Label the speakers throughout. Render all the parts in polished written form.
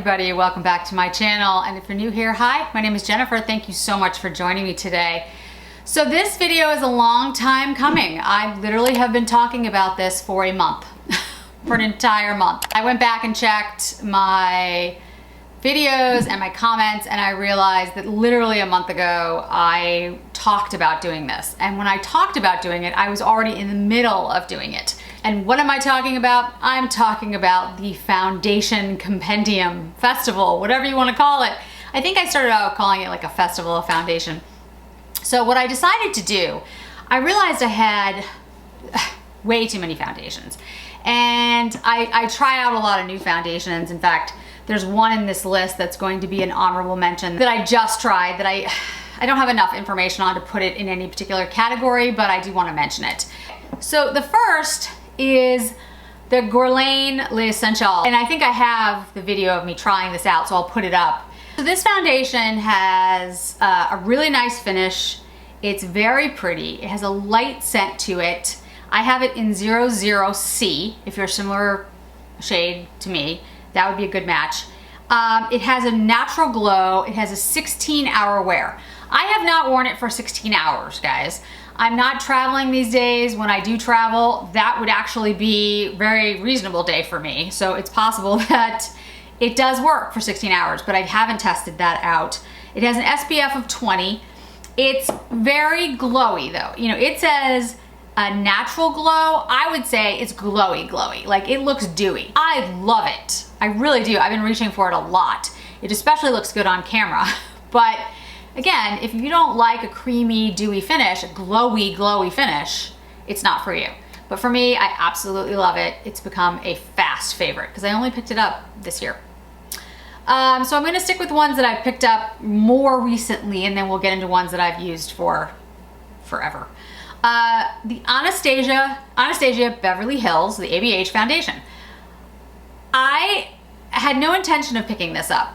Speaker 1: everybody, welcome back to my channel. And if you're new here, hi, my name is Jennifer. Thank you so much for joining me today. So this video is a long time coming. I literally have been talking about this for a month, for an entire month. I went back and checked my videos and my comments, and I realized that literally a month ago I talked about doing this. And when I talked about doing it, I was already in the middle of doing it. And what am I talking about? I'm talking about the Foundation Compendium Festival, whatever you want to call it. I think I started out calling it like a festival of foundation. So what I decided to do, I realized I had way too many foundations. And I try out a lot of new foundations. In fact, there's one in this list that's going to be an honorable mention that I just tried that I don't have enough information on to put it in any particular category, but I do want to mention it. So the first is the Guerlain L'Essentiel. And I think I have the video of me trying this out, so I'll put it up. So this foundation has a really nice finish. It's very pretty. It has a light scent to it. I have it in 00C. If you're a similar shade to me, that would be a good match. It has a natural glow. It has a 16-hour wear. I have not worn it for 16 hours, guys. I'm not traveling these days. When I do travel, that would actually be a very reasonable day for me. So it's possible that it does work for 16 hours, but I haven't tested that out. It has an SPF of 20. It's very glowy though. You know, it says a natural glow. I would say it's glowy. Like it looks dewy. I love it. I really do. I've been reaching for it a lot. It especially looks good on camera, but again, if you don't like a creamy, dewy finish, a glowy finish, it's not for you. But for me, I absolutely love it. It's become a fast favorite because I only picked it up this year. So I'm gonna stick with ones that I've picked up more recently, and then we'll get into ones that I've used for forever. The Anastasia Beverly Hills, the ABH foundation. I had no intention of picking this up,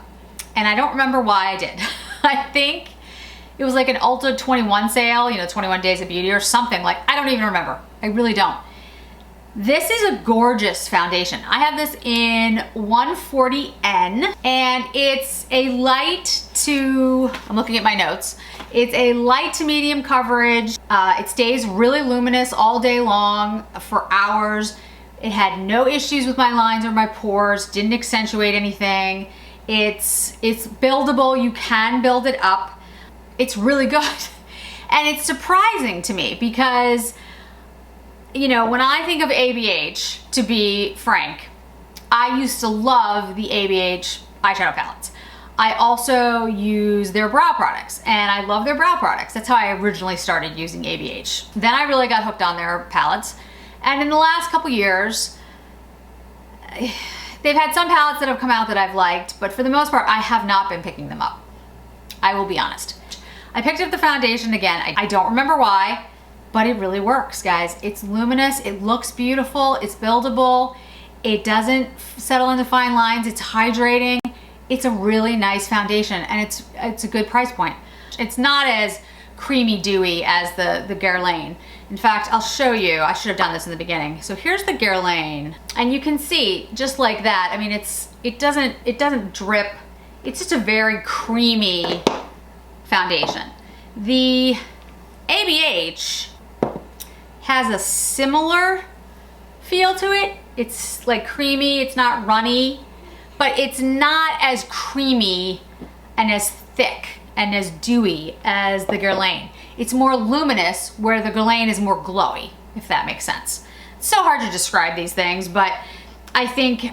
Speaker 1: and I don't remember why I did. I think it was like an Ulta 21 sale, you know, 21 Days of Beauty or something. Like, I don't even remember. I really don't. This is a gorgeous foundation. I have this in 140N, and it's a light to, I'm looking at my notes. It's a light to medium coverage. It stays really luminous all day long for hours. It had no issues with my lines or my pores, didn't accentuate anything. It's buildable, you can build it up. It's really good. And it's surprising to me because, you know, when I think of ABH, to be frank, I used to love the ABH eyeshadow palettes. I also use their brow products, and I love their brow products. That's how I originally started using ABH. Then I really got hooked on their palettes. And in the last couple years, they've had some palettes that have come out that I've liked, but for the most part, I have not been picking them up. I will be honest. I picked up the foundation again. I don't remember why, but it really works, guys. It's luminous, it looks beautiful, it's buildable, it doesn't settle into fine lines, it's hydrating. It's a really nice foundation, and it's a good price point. It's not as creamy dewy as the Guerlain. In fact, I'll show you. I should have done this in the beginning. So here's the Guerlain, and you can see just like that. I mean, it doesn't drip. It's just a very creamy foundation. The ABH has a similar feel to it. It's like creamy. It's not runny, but it's not as creamy and as thick and as dewy as the Guerlain. It's more luminous, where the Guerlain is more glowy, if that makes sense. It's so hard to describe these things, but I think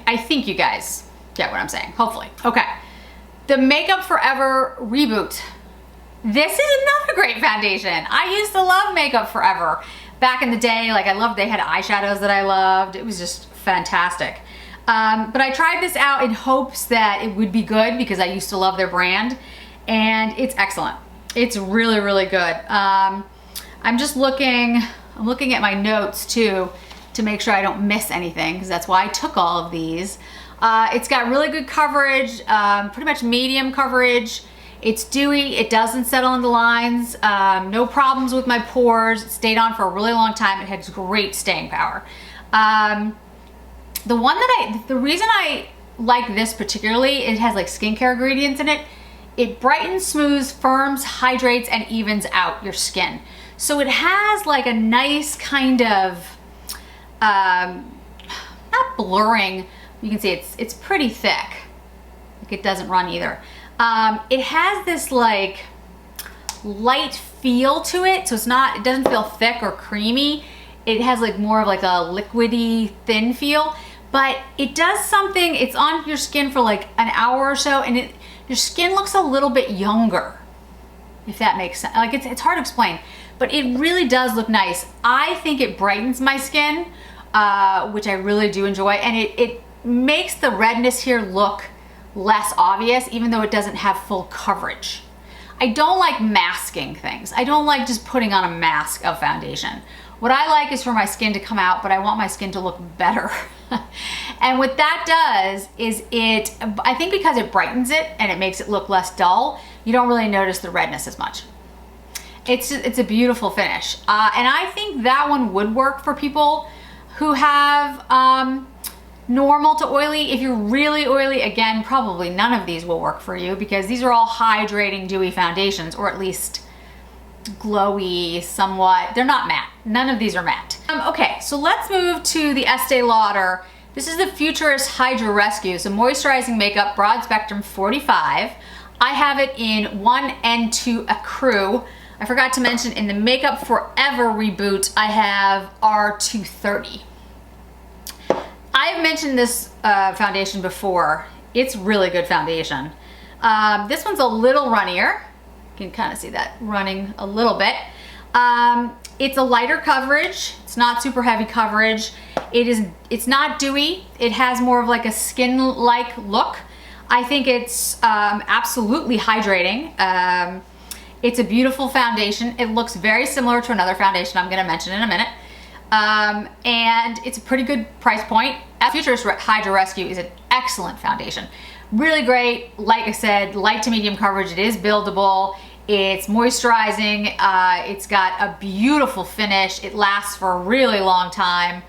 Speaker 1: you guys get what I'm saying, hopefully. Okay, the Makeup Forever Reboot. This is another great foundation. I used to love Makeup Forever. Back in the day, like they had eyeshadows that I loved. It was just fantastic. But I tried this out in hopes that it would be good because I used to love their brand, and it's excellent. It's really, really good. I'm looking at my notes too to make sure I don't miss anything, because that's why I took all of these. It's got really good coverage, pretty much medium coverage. It's dewy, it doesn't settle into lines, no problems with my pores. It stayed on for a really long time. It has great staying power. The reason I like this particularly. It has like skincare ingredients in it. It brightens, smooths, firms, hydrates, and evens out your skin. So it has like a nice kind of, not blurring, you can see it's pretty thick. Like it doesn't run either. It has this like light feel to it, so it doesn't feel thick or creamy. It has like more of like a liquidy thin feel, but it does something. It's on your skin for like an hour or so, and your skin looks a little bit younger, if that makes sense. Like it's hard to explain, but it really does look nice. I think it brightens my skin, which I really do enjoy, and it makes the redness here look less obvious, even though it doesn't have full coverage. I don't like masking things. I don't like just putting on a mask of foundation. What I like is for my skin to come out, but I want my skin to look better. And what that does is I think because it brightens it and it makes it look less dull, you don't really notice the redness as much. It's a beautiful finish. And I think that one would work for people who have normal to oily. If you're really oily, again, probably none of these will work for you because these are all hydrating, dewy foundations, or at least glowy somewhat. They're not matte. None of these are matte. Okay, so let's move to the Estee Lauder. This is the Futurist Hydra Rescue. So moisturizing makeup, broad spectrum 45. I have it in 1 and 2 Accrue. I forgot to mention in the Makeup Forever Reboot, I have R230. I've mentioned this foundation before. It's really good foundation. This one's a little runnier. You can kind of see that running a little bit. It's a lighter coverage. It's not super heavy coverage. It's not dewy. It has more of like a skin-like look. I think it's absolutely hydrating. It's a beautiful foundation. It looks very similar to another foundation I'm gonna mention in a minute. And it's a pretty good price point. Futurist Hydra Rescue is an excellent foundation. Really great, like I said, light to medium coverage. It is buildable. It's moisturizing. It's got a beautiful finish. It lasts for a really long time.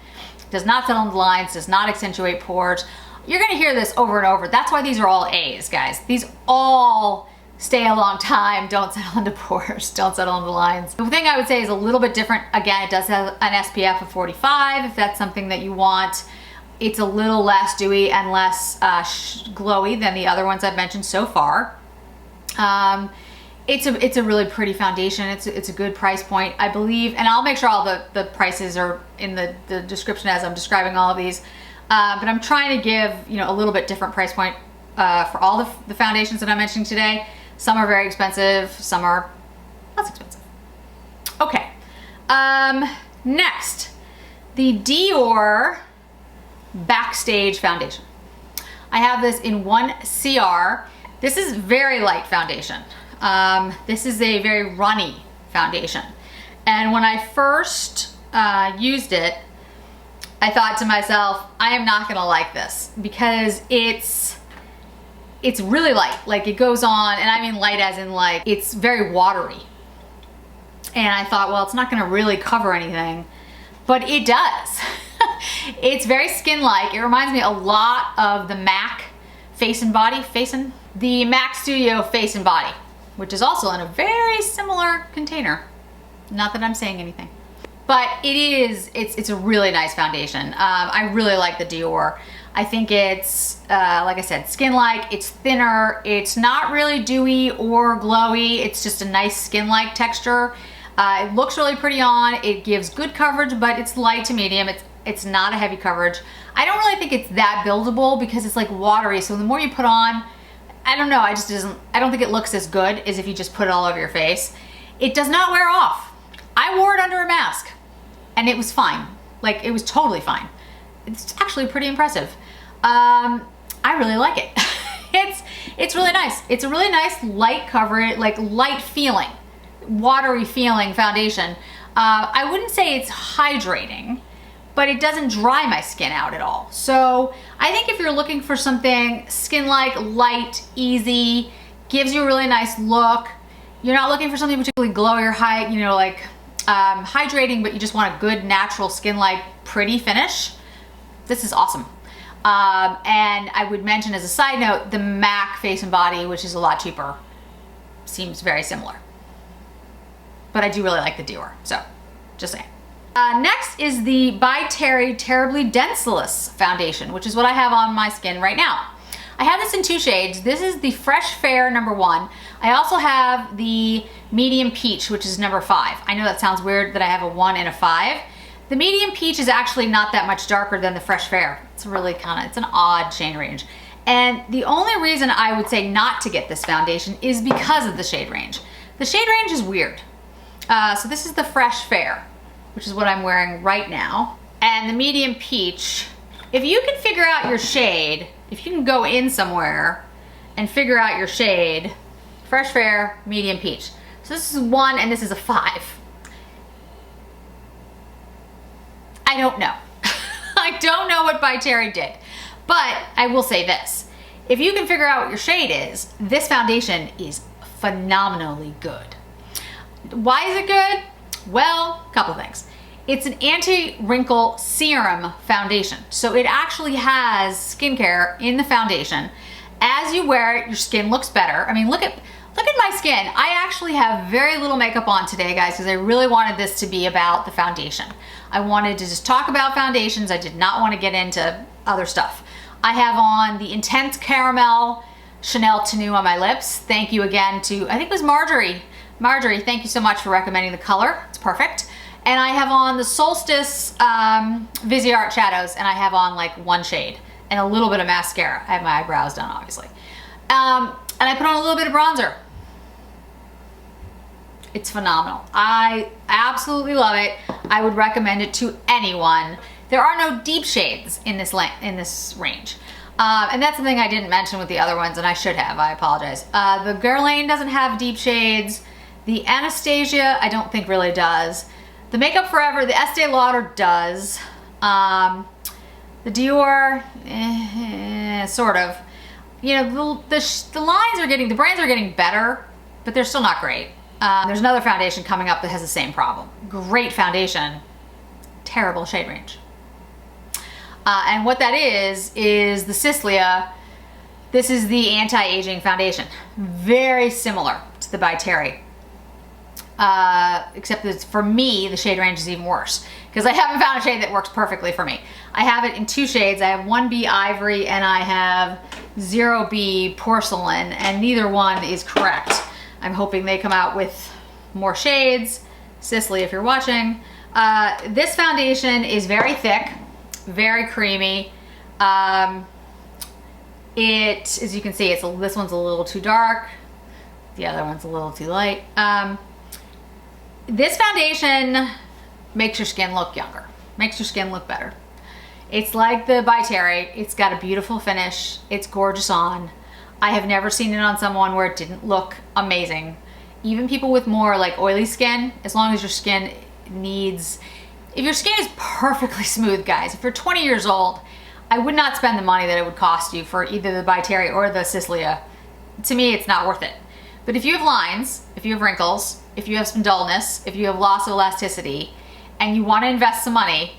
Speaker 1: Does not settle into lines, does not accentuate pores. You're gonna hear this over and over. That's why these are all A's, guys. These all stay a long time, don't settle into pores, don't settle into lines. The thing I would say is a little bit different. Again, it does have an SPF of 45 if that's something that you want. It's a little less dewy and less glowy than the other ones I've mentioned so far. It's a really pretty foundation. It's a good price point, I believe, and I'll make sure all the prices are in the description as I'm describing all of these. But I'm trying to give a little bit different price point for all the foundations that I'm mentioning today. Some are very expensive, some are less expensive. Okay, next, the Dior Backstage foundation. I have this in 1 CR. This is very light foundation. This is a very runny foundation. And when I first used it, I thought to myself, I am not gonna like this because it's really light. Like it goes on, and I mean light as in like, it's very watery. And I thought, well, it's not gonna really cover anything, but it does. It's very skin-like. It reminds me a lot of the MAC Face and Body, the MAC Studio Face and Body, which is also in a very similar container. Not that I'm saying anything. But it's a really nice foundation. I really like the Dior. I think it's, like I said, skin-like, it's thinner, it's not really dewy or glowy, it's just a nice skin-like texture. It looks really pretty on, it gives good coverage, but it's light to medium, it's not a heavy coverage. I don't really think it's that buildable because it's like watery, so the more you put on, I don't know, I don't think it looks as good as if you just put it all over your face. It does not wear off. I wore it under a mask and it was fine. Like, it was totally fine. It's actually pretty impressive. I really like it. It's really nice. It's a really nice light coverage, like light feeling, watery feeling foundation. I wouldn't say it's hydrating, but it doesn't dry my skin out at all. So I think if you're looking for something skin-like, light, easy, gives you a really nice look, you're not looking for something particularly glowy or high, like hydrating, but you just want a good natural skin-like pretty finish, this is awesome. And I would mention as a side note, the MAC Face and Body, which is a lot cheaper, seems very similar. But I do really like the Dior, so just saying. Next is the byTerry Terrybly Densiliss foundation, which is what I have on my skin right now. I have this in 2 shades. This is the Fresh Fair #1. I also have the Medium Peach, which is #5. I know that sounds weird that I have a 1 and a 5. The Medium Peach is actually not that much darker than the Fresh Fair. It's really it's an odd shade range. And the only reason I would say not to get this foundation is because of the shade range. The shade range is weird. So this is the Fresh Fair, which is what I'm wearing right now. And the Medium Peach, if you can figure out your shade, if you can go in somewhere and figure out your shade, Fresh Fair, Medium Peach. So this is 1 and this is a 5. I don't know. I don't know what byTerry did, but I will say this. If you can figure out what your shade is, this foundation is phenomenally good. Why is it good? Well, a couple things. It's an anti-wrinkle serum foundation. So it actually has skincare in the foundation. As you wear it, your skin looks better. I mean, look at my skin. I actually have very little makeup on today, guys, because I really wanted this to be about the foundation. I wanted to just talk about foundations. I did not want to get into other stuff. I have on the Intense Caramel Chanel Tenue on my lips. Thank you again to, I think it was Marjorie. Marjorie, thank you so much for recommending the color. It's perfect. And I have on the Solstice Viseart shadows, and I have on like 1 shade and a little bit of mascara. I have my eyebrows done, obviously. And I put on a little bit of bronzer. It's phenomenal. I absolutely love it. I would recommend it to anyone. There are no deep shades in this range. And that's something I didn't mention with the other ones, and I should have, I apologize. The Guerlain doesn't have deep shades. The Anastasia, I don't think really does. The Makeup Forever, the Estee Lauder does. The Dior, sort of. You know, the lines are getting, the brands are getting better, but they're still not great. There's another foundation coming up that has the same problem. Great foundation, terrible shade range. And what that is the Sisleya. This is the anti-aging foundation. Very similar to the byTerry. Except that for me, the shade range is even worse because I haven't found a shade that works perfectly for me. I have it in 2 shades. I have 1B Ivory and I have 0B Porcelain, and neither one is correct. I'm hoping they come out with more shades. Sisleya, if you're watching. This foundation is very thick, very creamy. As you can see, this one's a little too dark. The other one's a little too light. This foundation makes your skin look younger, makes your skin look better. It's like the byTerry. It's got a beautiful finish. It's gorgeous on. I have never seen it on someone where it didn't look amazing. Even people with more like oily skin, as long as your skin needs, if your skin is perfectly smooth, guys, if you're 20 years old, I would not spend the money that it would cost you for either the byTerry or the Sisleya. To me, it's not worth it. But if you have lines, if you have wrinkles, if you have some dullness, if you have loss of elasticity, and you want to invest some money,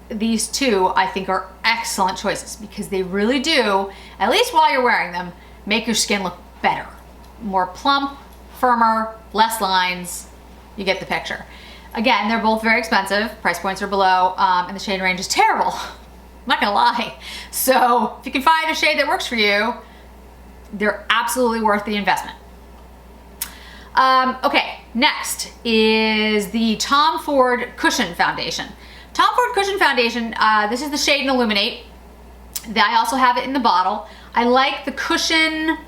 Speaker 1: these 2 I think are excellent choices because they really do, at least while you're wearing them, make your skin look better. More plump, firmer, less lines. You get the picture. Again, they're both very expensive. Price points are below, and the shade range is terrible. I'm not gonna lie. So if you can find a shade that works for you, they're absolutely worth the investment. Okay, next is the Tom Ford Cushion Foundation. Tom Ford Cushion Foundation, this is the shade in Illuminate. I also have it in the bottle. I like the cushion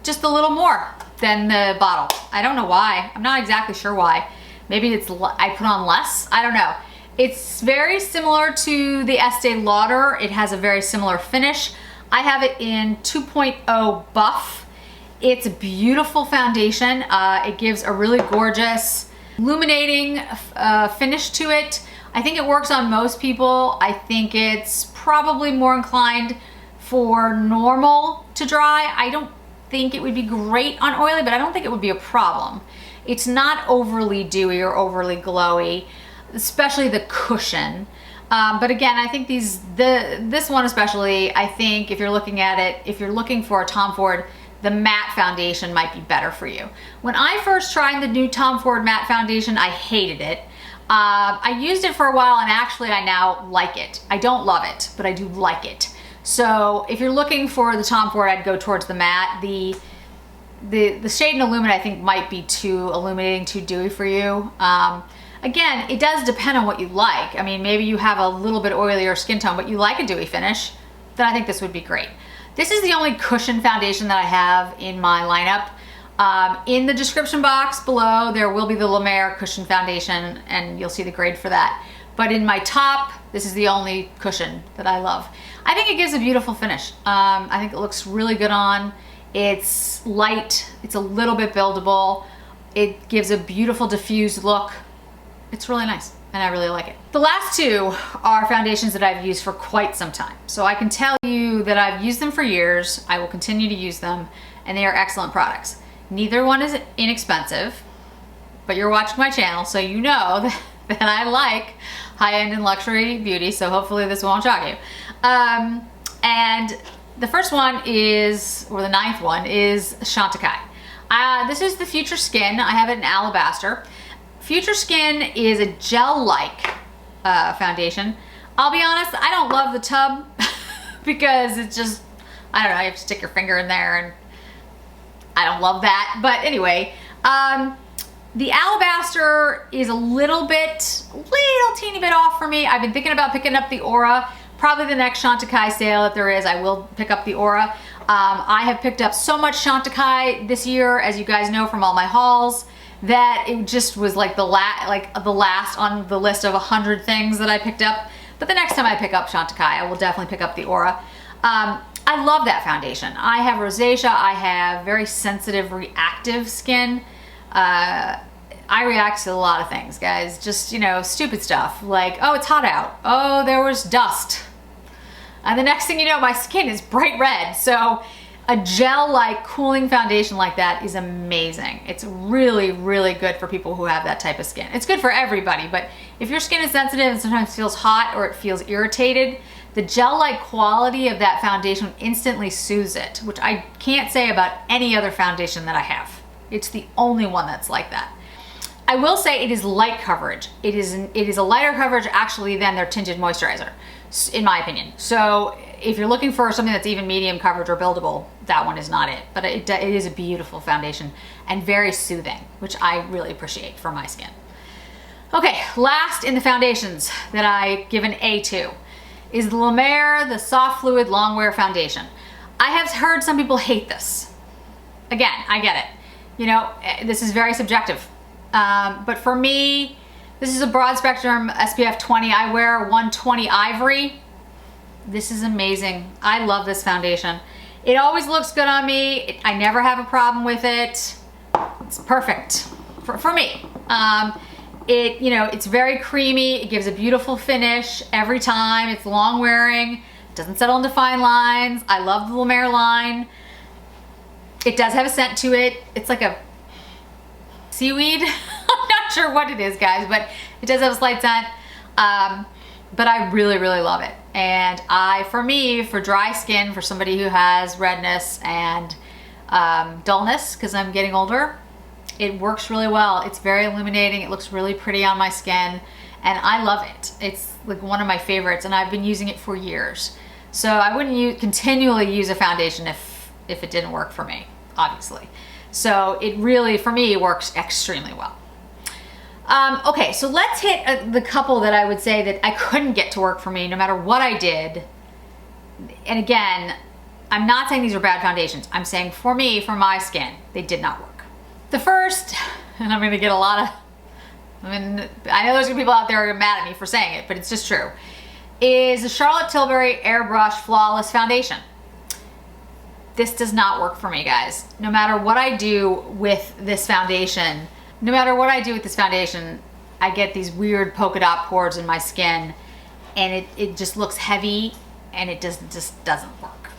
Speaker 1: just a little more than the bottle. I don't know why. I'm not exactly sure why. Maybe it's I put on less. I don't know. It's very similar to the Estee Lauder. It has a very similar finish. I have it in 2.0 Buff. It's a beautiful foundation. It gives a really gorgeous illuminating finish to it. I think it works on most people. I think it's probably more inclined for normal to dry. I don't think it would be great on oily, but I don't think it would be a problem. It's not overly dewy or overly glowy, especially the cushion. But again, I think this one especially, I think if you're looking at it, if you're looking for a Tom Ford, the matte foundation might be better for you. When I first tried the new Tom Ford matte foundation, I hated it. I used it for a while and actually I now like it. I don't love it, but I do like it. So if you're looking for the Tom Ford, I'd go towards the matte. The shade in Illuminate I think might be too illuminating, too dewy for you. Again, it does depend on what you like. I mean, maybe you have a little bit oilier skin tone, but you like a dewy finish, then I think this would be great. This is the only cushion foundation that I have in my lineup. In the description box below, there will be the Mer Cushion foundation, and you'll see the grade for that. But in my top, this is the only cushion that I love. I think it gives a beautiful finish. I think it looks really good on. It's light, it's a little bit buildable. It gives a beautiful diffused look. It's really nice and I really like it. The last two are foundations that I've used for quite some time. So I can tell you that I've used them for years. I will continue to use them and they are excellent products. Neither one is inexpensive, but you're watching my channel so you know that I like high-end and luxury beauty, so hopefully this won't shock you. And the first one is, or the ninth one, is Chantecaille. This is the Future Skin. I have it in Alabaster. Future Skin is a gel-like foundation. I'll be honest, I don't love the tub because it's just, I don't know, you have to stick your finger in there and I don't love that. But anyway, the Alabaster is a little teeny bit off for me. I've been thinking about picking up the Aura. Probably the next Chantecaille sale, if there is, I will pick up the Aura. I have picked up so much Chantecaille this year, as you guys know from all my hauls, that it just was like the last on the list of 100 things that I picked up. But the next time I pick up Chantecaille, I will definitely pick up the Aura. I love that foundation. I have rosacea. I have very sensitive, reactive skin. I react to a lot of things, guys. Just, you know, stupid stuff like, oh, it's hot out. Oh, there was dust. And the next thing you know, my skin is bright red. So a gel-like cooling foundation like that is amazing. It's really, really good for people who have that type of skin. It's good for everybody, but if your skin is sensitive and sometimes feels hot or it feels irritated, the gel-like quality of that foundation instantly soothes it, which I can't say about any other foundation that I have. It's the only one that's like that. I will say it is light coverage. It is a lighter coverage actually than their Tinted Moisturizer, in my opinion. So if you're looking for something that's even medium coverage or buildable, that one is not it. But it is a beautiful foundation and very soothing, which I really appreciate for my skin. Okay, last in the foundations that I give an A to is the La Mer, the Soft Fluid Longwear Foundation. I have heard some people hate this. Again, I get it. You know, this is very subjective. But for me, this is a broad spectrum SPF 20. I wear 120 Ivory. This is amazing. I love this foundation. It always looks good on me. I never have a problem with it. It's perfect for me. You know, it's very creamy. It gives a beautiful finish every time. It's long wearing. Doesn't settle into fine lines. I love the La Mer line. It does have a scent to it. It's like a seaweed. I'm not sure what it is, guys, but it does have a slight scent. But I really, really love it. And for me, for dry skin, for somebody who has redness and dullness, because I'm getting older, it works really well. It's very illuminating. It looks really pretty on my skin, and I love it. It's like one of my favorites, and I've been using it for years. So I wouldn't continually use a foundation if it didn't work for me, obviously. So it really, for me, works extremely well. Okay, so let's hit the couple that I would say that I couldn't get to work for me no matter what I did. And again, I'm not saying these are bad foundations. I'm saying for me, for my skin, they did not work. The first, and I'm gonna get a lot of, I know there's gonna be people out there who are mad at me for saying it, but it's just true, is the Charlotte Tilbury Airbrush Flawless Foundation. This does not work for me, guys. No matter what I do with this foundation, I get these weird polka dot pores in my skin, and it just looks heavy, and it just doesn't work.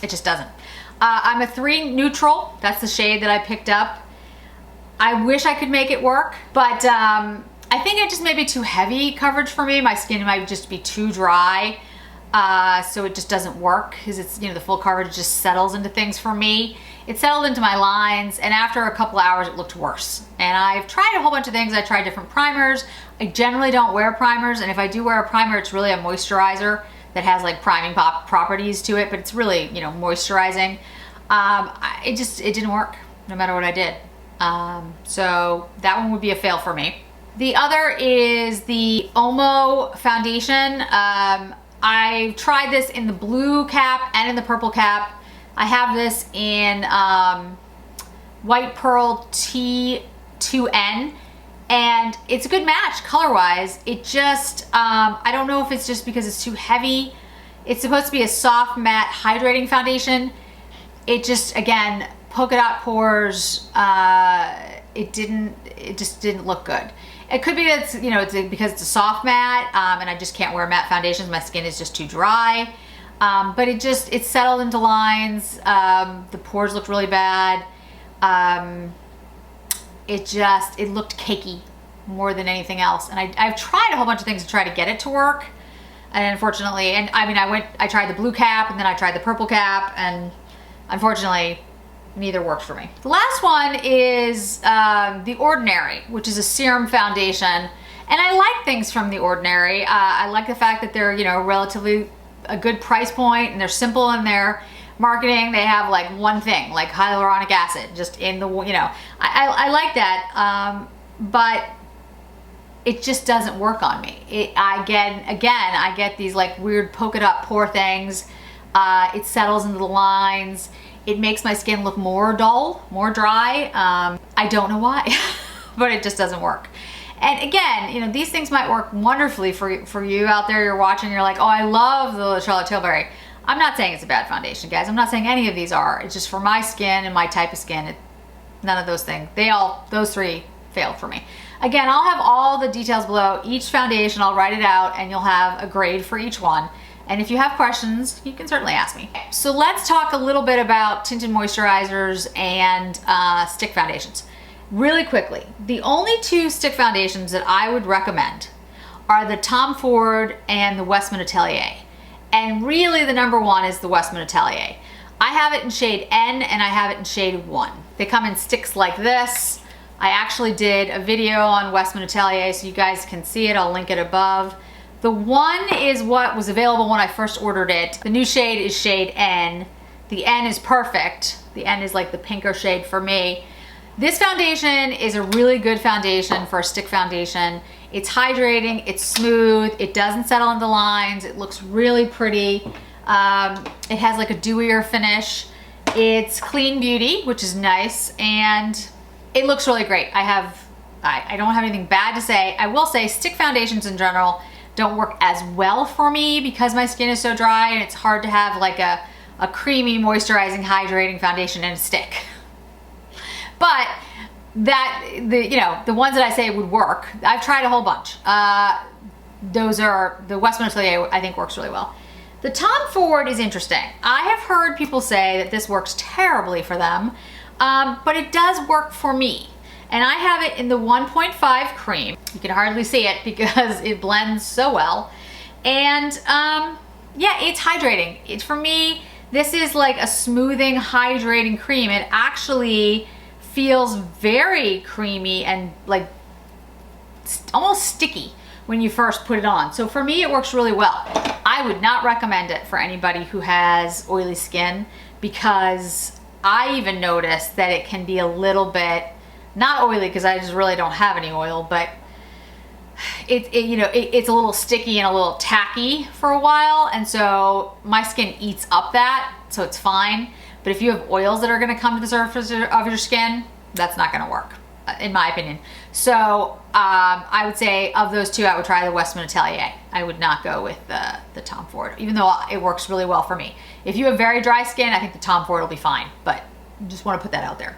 Speaker 1: It just doesn't. I'm a 3 neutral. That's the shade that I picked up. I wish I could make it work, but I think it just may be too heavy coverage for me. My skin might just be too dry. So it just doesn't work because it's, you know, the full coverage just settles into things for me. It settled into my lines, and after a couple hours it looked worse. And I've tried a whole bunch of things. I tried different primers. I generally don't wear primers, and if I do wear a primer, it's really a moisturizer that has like priming properties to it, but it's really, you know, moisturizing. It didn't work no matter what I did. So that one would be a fail for me. The other is the Omo foundation. I tried this in the blue cap and in the purple cap. I have this in White Pearl T2N, and it's a good match color-wise. It just, I don't know if it's just because it's too heavy. It's supposed to be a soft, matte, hydrating foundation. It just, again, polka dot pores, it just didn't look good. It could be that it's, you know, because it's a soft matte, and I just can't wear matte foundations. My skin is just too dry. But it settled into lines. The pores looked really bad. It looked cakey more than anything else. And I've tried a whole bunch of things to try to get it to work. And unfortunately, and I mean, I tried the blue cap and then I tried the purple cap, and unfortunately, neither worked for me. The last one is The Ordinary, which is a serum foundation. And I like things from The Ordinary. I like the fact that they're, you know, relatively a good price point, and they're simple in their marketing. They have like one thing, like hyaluronic acid, just in the, you know, I like that. But it just doesn't work on me. I get these like weird polka dot pore things. It settles into the lines. It makes my skin look more dull, more dry. I don't know why, but it just doesn't work. And again, you know, these things might work wonderfully for you out there. You're watching, you're like, oh, I love the Charlotte Tilbury. I'm not saying it's a bad foundation, guys. I'm not saying any of these are. It's just for my skin and my type of skin, none of those things. Those three failed for me. Again, I'll have all the details below. Each foundation, I'll write it out, and you'll have a grade for each one. And if you have questions, you can certainly ask me. So let's talk a little bit about tinted moisturizers and stick foundations. Really quickly, the only two stick foundations that I would recommend are the Tom Ford and the Westman Atelier. And really the number one is the Westman Atelier. I have it in shade N and I have it in shade 1. They come in sticks like this. I actually did a video on Westman Atelier so you guys can see it. I'll link it above. The 1 is what was available when I first ordered it. The new shade is shade N. The N is perfect. The N is like the pinker shade for me. This foundation is a really good foundation for a stick foundation. It's hydrating, it's smooth, it doesn't settle into lines, it looks really pretty. It has like a dewier finish. It's clean beauty, which is nice, and it looks really great. I don't have anything bad to say. I will say stick foundations in general don't work as well for me because my skin is so dry, and it's hard to have like a creamy, moisturizing, hydrating foundation in a stick. But the ones that I say would work, I've tried a whole bunch. Those are, the Westman Atelier I think works really well. The Tom Ford is interesting. I have heard people say that this works terribly for them, but it does work for me. And I have it in the 1.5 cream. You can hardly see it because it blends so well. And yeah, it's hydrating. For me, this is like a smoothing, hydrating cream. It actually feels very creamy and like almost sticky when you first put it on. So for me, it works really well. I would not recommend it for anybody who has oily skin because I even noticed that it can be a little bit, not oily because I just really don't have any oil, but it's a little sticky and a little tacky for a while. And so my skin eats up that, so it's fine. But if you have oils that are gonna come to the surface of your skin, that's not gonna work, in my opinion. So I would say of those two, I would try the Westman Atelier. I would not go with the Tom Ford, even though it works really well for me. If you have very dry skin, I think the Tom Ford will be fine, but just wanna put that out there.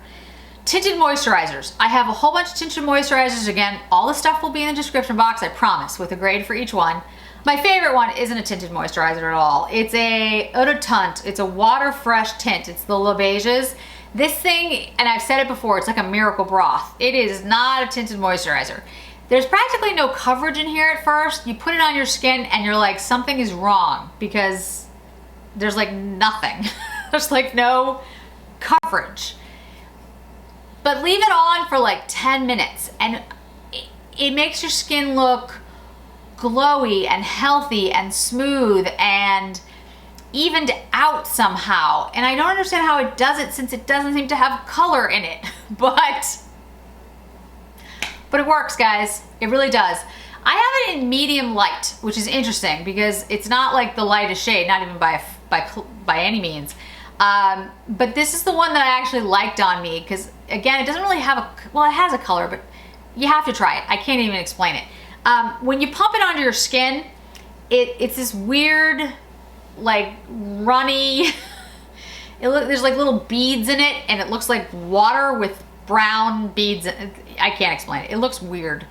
Speaker 1: Tinted moisturizers. I have a whole bunch of tinted moisturizers. Again, all the stuff will be in the description box, I promise, with a grade for each one. My favorite one isn't a tinted moisturizer at all. It's a Eau de Teint. It's a water fresh tint. It's the Le Beiges. This thing, and I've said it before, it's like a miracle broth. It is not a tinted moisturizer. There's practically no coverage in here at first. You put it on your skin and you're like, something is wrong because there's like nothing. There's like no coverage. But leave it on for like 10 minutes and it makes your skin look glowy and healthy and smooth and evened out somehow. And I don't understand how it does it since it doesn't seem to have color in it. But it works, guys. It really does. I have it in medium light, which is interesting because it's not like the lightest shade, not even by any means. But this is the one that I actually liked on me because, again, it doesn't really have a, well, it has a color, but you have to try it. I can't even explain it. When you pump it onto your skin, it's this weird, like, runny, there's like little beads in it, and it looks like water with brown beads. I can't explain it. It looks weird.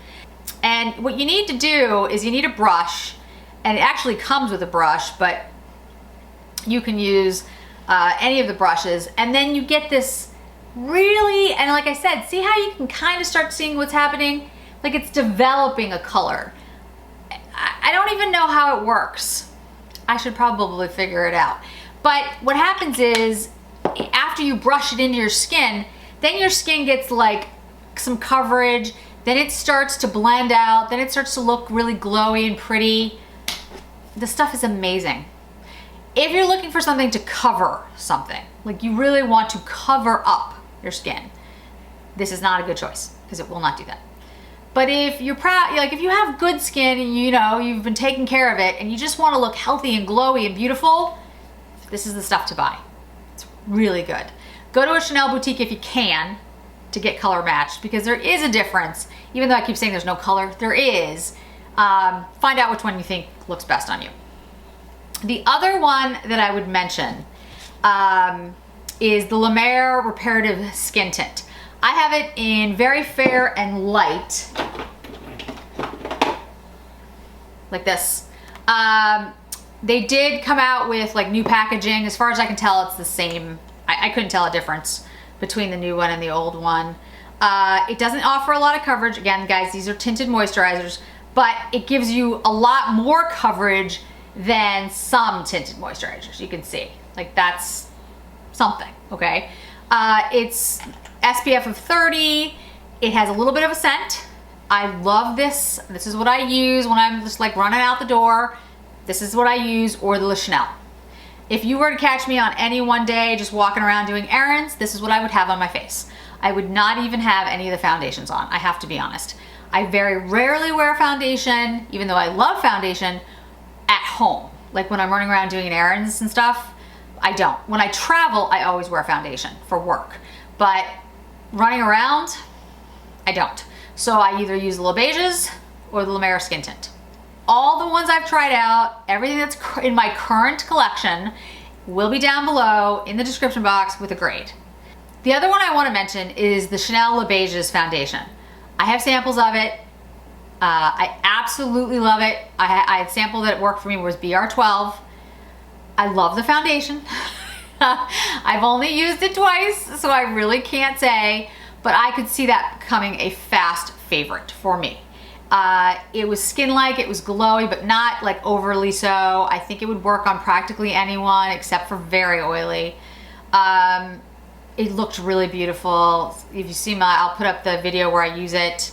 Speaker 1: And what you need to do is you need a brush, and it actually comes with a brush, but you can use any of the brushes, and then you get this really, and like I said, see how you can kind of start seeing what's happening? Like it's developing a color. I don't even know how it works. I should probably figure it out. But what happens is after you brush it into your skin, then your skin gets like some coverage, then it starts to blend out, then it starts to look really glowy and pretty. The stuff is amazing. If you're looking for something to cover something, like you really want to cover up your skin, this is not a good choice because it will not do that. But if you're proud, like if you have good skin and you know, you've been taking care of it and you just want to look healthy and glowy and beautiful, this is the stuff to buy. It's really good. Go to a Chanel boutique if you can to get color matched because there is a difference. Even though I keep saying there's no color, there is. Find out which one you think looks best on you. The other one that I would mention is the La Mer Reparative Skin Tint. I have it in very fair and light, like this. They did come out with like new packaging. As far as I can tell, it's the same. I couldn't tell a difference between the new one and the old one. It doesn't offer a lot of coverage. Again, guys, these are tinted moisturizers, but it gives you a lot more coverage than some tinted moisturizers. You can see, like that's something, okay? It's SPF of 30. It has a little bit of a scent. I love this. This is what I use when I'm just like running out the door. This is what I use, or the Chanel. If you were to catch me on any one day just walking around doing errands, this is what I would have on my face. I would not even have any of the foundations on. I have to be honest. I very rarely wear foundation, even though I love foundation, at home. Like when I'm running around doing errands and stuff, I don't. When I travel, I always wear foundation for work. But running around, I don't. So I either use the La Beiges or the La Mer Skin Tint. All the ones I've tried out, everything that's in my current collection will be down below in the description box with a grade. The other one I want to mention is the Chanel La Beiges foundation. I have samples of it. I absolutely love it. I had sample that worked for me was BR12. I love the foundation. I've only used it twice, so I really can't say, but I could see that becoming a fast favorite for me. It was skin-like, it was glowy, but not like overly so. I think it would work on practically anyone except for very oily. It looked really beautiful. If you see I'll put up the video where I use it.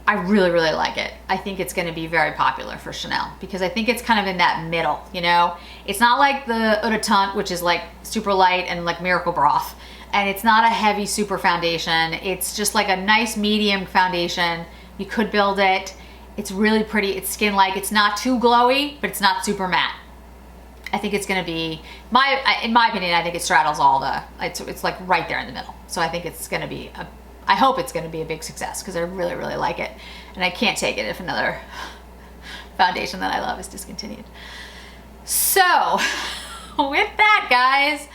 Speaker 1: I really, really like it. I think it's gonna be very popular for Chanel because I think it's kind of in that middle, you know? It's not like the Eau de Teint, which is like super light and like Miracle Broth. And it's not a heavy super foundation. It's just like a nice medium foundation. You could build it. It's really pretty. It's skin-like. It's not too glowy, but it's not super matte. I think it's gonna be, in my opinion, I think it straddles all the, it's like right there in the middle. So I think it's gonna be, I hope it's gonna be a big success because I really, really like it. And I can't take it if another foundation that I love is discontinued. So with that, guys,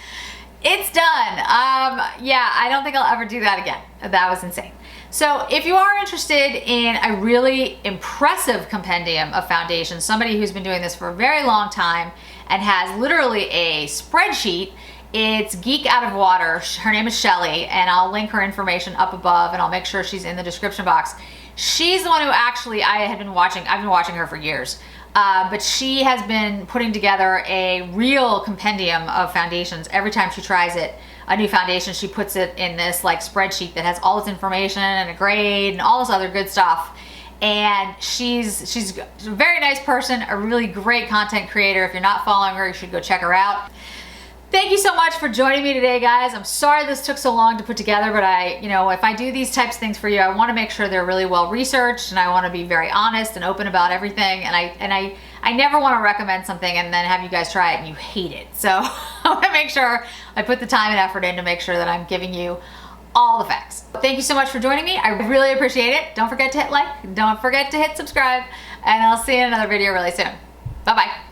Speaker 1: it's done. Yeah, I don't think I'll ever do that again. That was insane. So if you are interested in a really impressive compendium of foundations, somebody who's been doing this for a very long time and has literally a spreadsheet It's Geek Out of Water. Her name is Shelly, and I'll link her information up above, and I'll make sure she's in the description box. She's the one who actually I've been watching her for years. But she has been putting together a real compendium of foundations. Every time she tries a new foundation, she puts it in this like spreadsheet that has all this information and a grade and all this other good stuff. And she's a very nice person, a really great content creator. If you're not following her, you should go check her out. Thank you so much for joining me today, guys. I'm sorry this took so long to put together, but if I do these types of things for you, I want to make sure they're really well researched, and I want to be very honest and open about everything. And I never want to recommend something and then have you guys try it and you hate it. So I want to make sure I put the time and effort in to make sure that I'm giving you all the facts. Thank you so much for joining me. I really appreciate it. Don't forget to hit like, don't forget to hit subscribe, and I'll see you in another video really soon. Bye-bye.